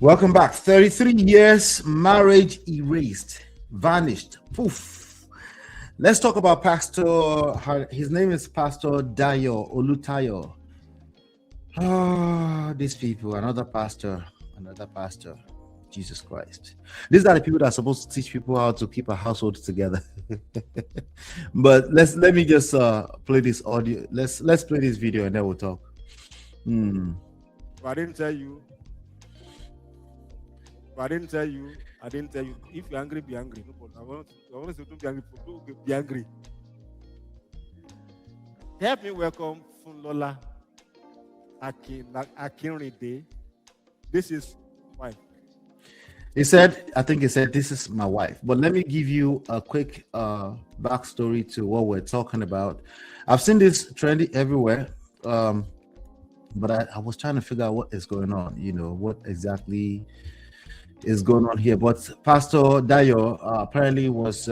Welcome back. 33 years, marriage erased, vanished, poof. Let's talk about his name is Pastor Dayo, Olutayo. Oh, these people, another pastor. Jesus Christ. These are the people that are supposed to teach people how to keep a household together. But let me just play this audio. Let's play this video and then we'll talk. I didn't tell you. I didn't tell you. If you're angry, be angry. No problem. I want to be angry. Be angry. Help me welcome Funlola Akinride. This is wife. I think he said, this is my wife. But let me give you a quick backstory to what we're talking about. I've seen this trendy everywhere. But I was trying to figure out what is going on, what exactly is going on here. But Pastor Dayo apparently was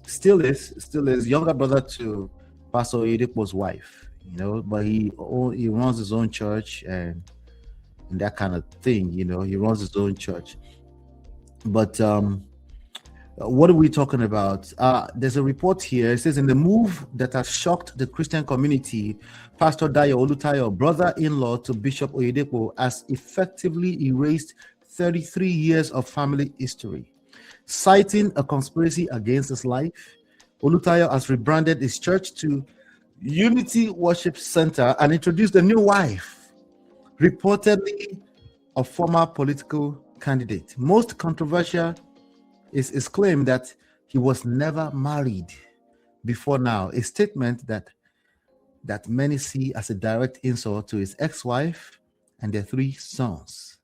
still is younger brother to Pastor Oyedepo's wife, but he runs his own church and that kind of thing, he runs his own church. But what are we talking about? There's a report here. It says, in the move that has shocked the Christian community, Pastor Dayo Olutayo, brother-in-law to Bishop Oyedepo, has effectively erased 33 years of family history. Citing a conspiracy against his life, Olutayo has rebranded his church to Unity Worship Center and introduced a new wife, reportedly a former political candidate. Most controversial is his claim that he was never married before now, a statement that many see as a direct insult to his ex-wife and their 3 sons.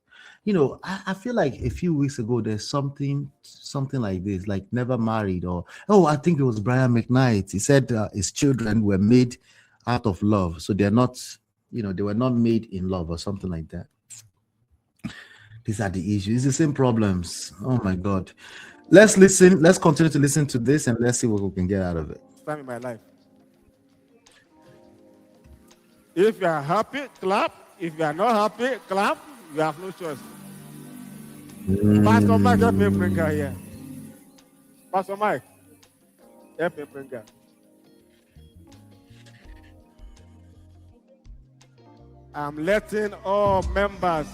I feel like a few weeks ago there's something like this, like never married, or I think it was Brian McKnight. He said his children were made out of love, so they're not, they were not made in love or something like that. These are the issues. It's the same problems. Oh my God. Let's listen. Let's continue to listen to this and let's see what we can get out of it. Time in my life. If you are happy, clap. If you are not happy, clap. You have no choice. Pastor Mike, help me bring her here. Pastor Mike, help me bring her. I'm letting all members,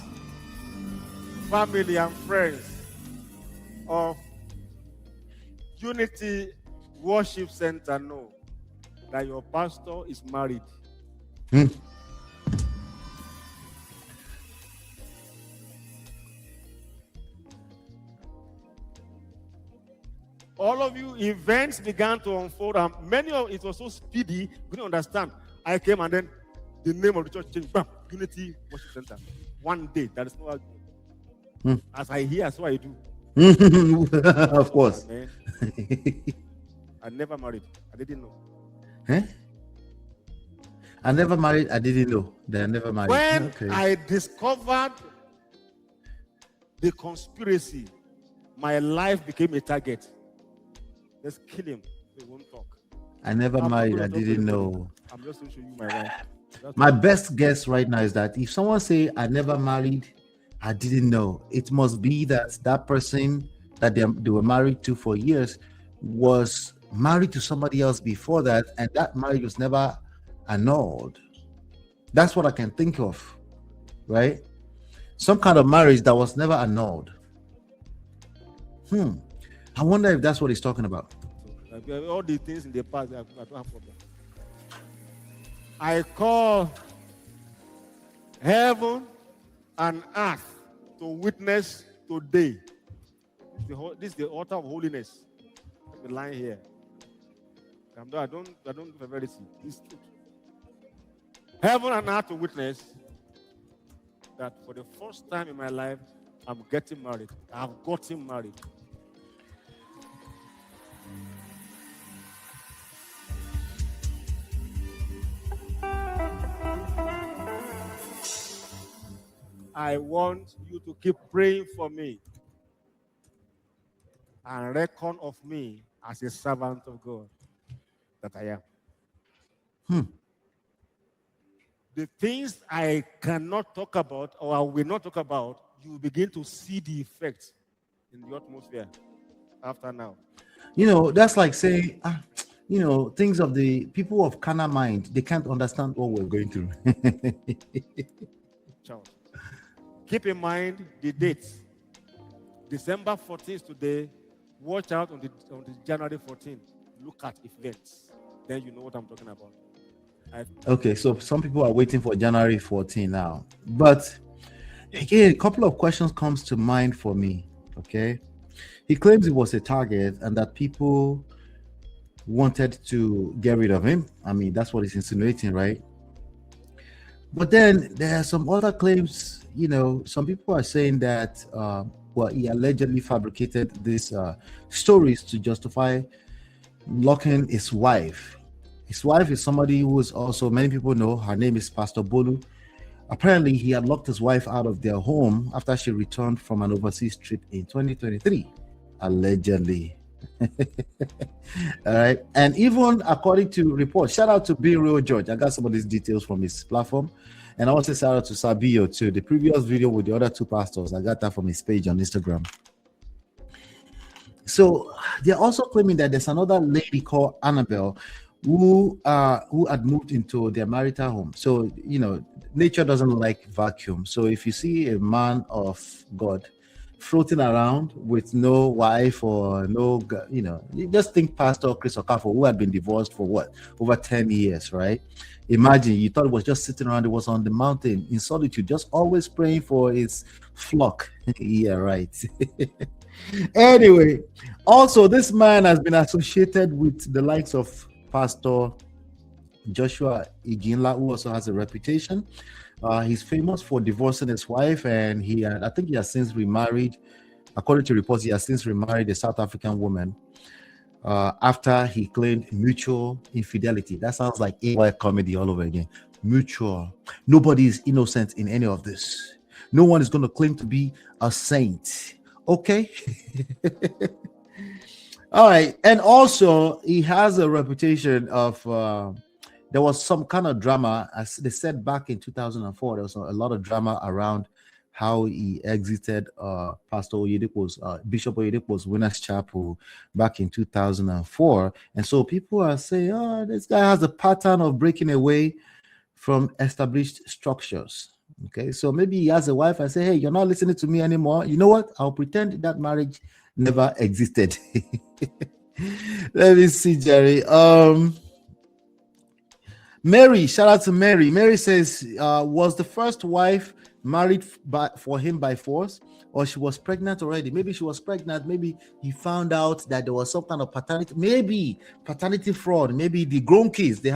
family and friends of Unity Worship Center know that your pastor is married. All of you, events began to unfold, and many of it was so speedy, we didn't understand. I came and then the name of the church changed. Bam, Unity Worship Center. One day, that is no argument. As I hear, so I do. Of course. Man. I never married. I didn't know. Huh? I never married. I didn't know that I never married. When I discovered the conspiracy, my life became a target. Let's kill him. They won't talk. I never married. I didn't know. I'm just going to show you my life. My best guess right now is that if someone say I never married, I didn't know, it must be that person that they were married to for years was married to somebody else before that, and that marriage was never annulled. That's what I can think of, right? Some kind of marriage that was never annulled. I wonder if that's what he's talking about. All the things in the past, I don't have problem. I call heaven and earth to witness today. This is the altar of holiness. The line here. I don't verity. It's truth. Heaven and earth to witness that for the first time in my life, I'm getting married. I've gotten married. I want you to keep praying for me and reckon of me as a servant of God that I am. The things I cannot talk about or I will not talk about, you begin to see the effects in the atmosphere after now. That's like saying, things of the people of carnal mind, they can't understand what we're going through. Child. Keep in mind the dates. December 14th today. Watch out on the January 14th. Look at events. Then you know what I'm talking about. Okay, so some people are waiting for January 14 now. But again, a couple of questions comes to mind for me. Okay. He claims he was a target and that people wanted to get rid of him. I mean, that's what he's insinuating, right? But then there are some other claims. Some people are saying that he allegedly fabricated these stories to justify locking his wife. His wife is somebody who is also, many people know, her name is Pastor Bolu. Apparently, he had locked his wife out of their home after she returned from an overseas trip in 2023, allegedly. All right. And even according to reports, shout out to Be Real George. I got some of these details from his platform. And I also shout out to Sabio too. The previous video with the other two pastors, I got that from his page on Instagram. So they're also claiming that there's another lady called Annabelle who had moved into their marital home. So, nature doesn't like vacuum. So if you see a man of God floating around with no wife or no, you just think Pastor Chris Okafo, who had been divorced for over 10 years, right? Imagine you thought it was just sitting around, it was on the mountain in solitude, just always praying for his flock. Yeah, right. Anyway, also this man has been associated with the likes of Pastor Joshua Iginla, who also has a reputation. He's famous for divorcing his wife, and I think he has since remarried. According to reports, he has since remarried a South African woman after he claimed mutual infidelity. That sounds like AY comedy all over again. Mutual. Nobody is innocent in any of this. No one is going to claim to be a saint. Okay. All right. And also, he has a reputation of there was some kind of drama, as they said back in 2004. There was a lot of drama around how he exited Pastor Oyedepo's, Bishop Oyedepo's Winners Chapel back in 2004. And so people are saying, oh, this guy has a pattern of breaking away from established structures. Okay, so maybe he has a wife and say, hey, you're not listening to me anymore. You know what? I'll pretend that marriage never existed. Let me see, Jerry. Mary, shout out to Mary. Mary says, was the first wife married for him by force, or she was pregnant already? Maybe she was pregnant. Maybe he found out that there was some kind of paternity fraud. Maybe the grown kids, they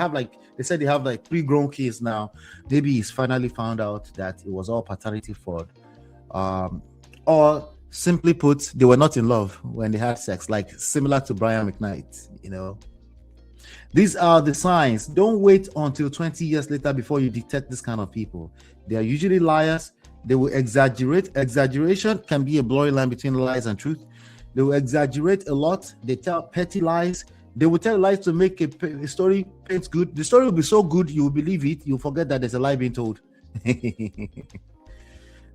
said they have 3 grown kids now. Maybe he's finally found out that it was all paternity fraud. Or simply put, they were not in love when they had sex, like similar to Brian McKnight, These are the signs. Don't wait until 20 years later before you detect this kind of people. They are usually liars. They will exaggerate. Exaggeration can be a blurry line between lies and truth. They will exaggerate a lot. They tell petty lies. They will tell lies to make a story paint good. The story will be so good, you will believe it. You'll forget that there's a lie being told.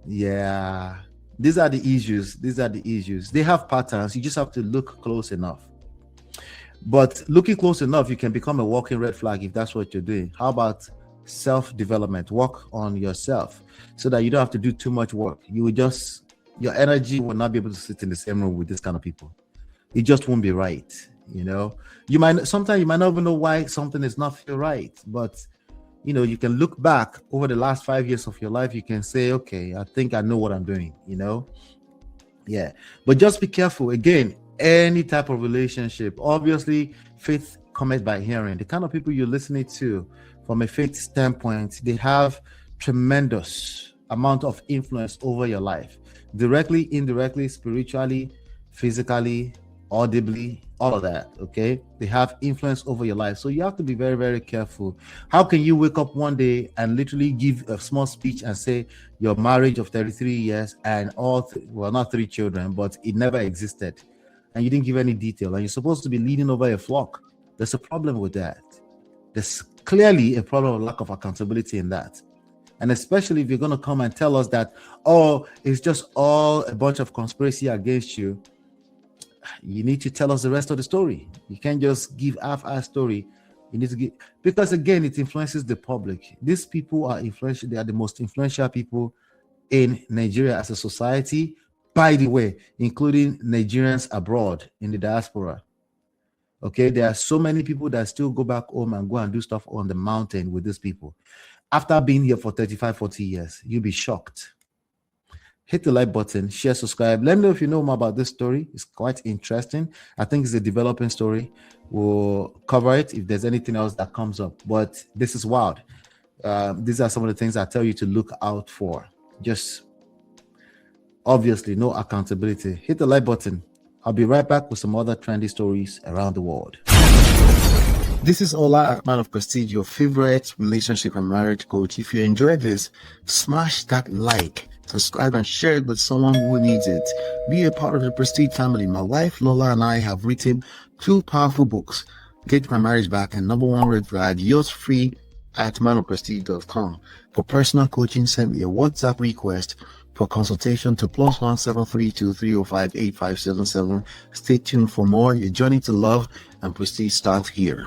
Yeah. These are the issues. They have patterns. You just have to look close enough. But looking close enough, you can become a walking red flag if that's what you're doing. How about self-development? Work on yourself so that you don't have to do too much work. Your energy will not be able to sit in the same room with this kind of people. It just won't be right. Sometimes you might not even know why something is not feel right, but you can look back over the last 5 years of your life. You can say, okay, I think I know what I'm doing, Yeah. But just be careful. Again, any type of relationship, obviously, faith comes by hearing. The kind of people you're listening to from a faith standpoint, they have tremendous amount of influence over your life, directly, indirectly, spiritually, physically, audibly, all of that. Okay, they have influence over your life, so you have to be very, very careful. How can you wake up one day and literally give a small speech and say your marriage of 33 years and not 3 children, but it never existed, and you didn't give any detail, and you're supposed to be leading over a flock? There's a problem with that. There's clearly a problem of lack of accountability in that. And especially if you're going to come and tell us that, oh, it's just all a bunch of conspiracy against you, you need to tell us the rest of the story. You can't just give half-assed story. You need to give, because again, it influences the public. These people are influential. They are the most influential people in Nigeria as a society, by the way, including Nigerians abroad in the diaspora. Okay, there are so many people that still go back home and go and do stuff on the mountain with these people. After being here for 35, 40 years, you'll be shocked. Hit the like button, share, subscribe. Let me know if you know more about this story. It's quite interesting. I think it's a developing story. We'll cover it if there's anything else that comes up. But this is wild. These are some of the things I tell you to look out for. Just obviously no accountability. Hit the like button. I'll be right back with some other trendy stories around the world. This is Ola, Man of Prestige, your favorite relationship and marriage coach. If you enjoyed this, smash that like, subscribe, and share it with someone who needs it. Be a part of the Prestige family. My wife Lola and I have written 2 powerful books, Get My Marriage Back and Number One Red Flag. Yours free at manofprestige.com. For personal coaching, send me a WhatsApp request for consultation to +1 732 305 8577. Stay tuned for more. Your journey to love and prestige starts here.